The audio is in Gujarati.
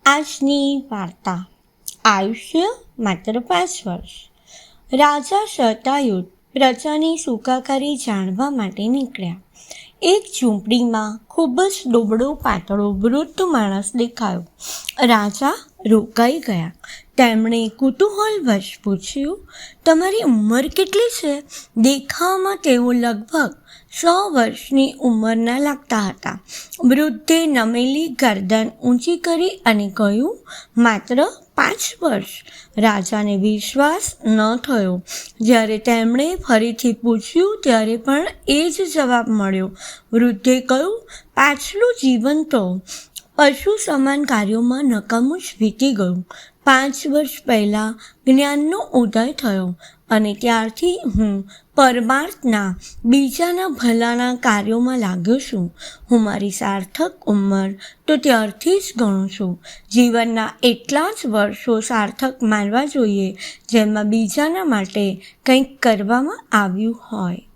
આજની વાર્તા. આયુષ્ય માત્ર 5 વર્ષ. રાજા શતાયુધ પ્રજાની સુખાકારી જાણવા માટે નીકળ્યા. એક ઝૂંપડીમાં ખૂબ જ દુબળો પાતળો વૃદ્ધ માણસ દેખાયો. રાજા રોકાઈ ગયા. તેમણે કુતૂહલવશ પૂછ્યું, તમારી ઉંમર કેટલી છે? દેખાવમાં તેઓ લગભગ 100 વર્ષની ઉંમરના લાગતા હતા. વૃદ્ધે નમેલી ગરદન ઊંચી કરી અને કહ્યું, માત્ર 5 વર્ષ. રાજાને વિશ્વાસ ન થયો. જ્યારે તેમણે ફરીથી પૂછ્યું ત્યારે પણ એ જ જવાબ મળ્યો. વૃદ્ધે કહ્યું, પાછલું જીવન તો પશુ સમાન કાર્યોમાં નકામું જ વીતી ગયું. 5 વર્ષ પહેલાં જ્ઞાનનો ઉદય થયો અને ત્યારથી હું પરમાર્થના બીજાના ભલાના કાર્યોમાં લાગ્યો છું. હું મારી સાર્થક ઉંમર તો ત્યારથી જ ગણું છું. જીવનના એટલા જ વર્ષો સાર્થક માનવા જોઈએ જેમાં બીજાના માટે કંઈક કરવામાં આવ્યું હોય.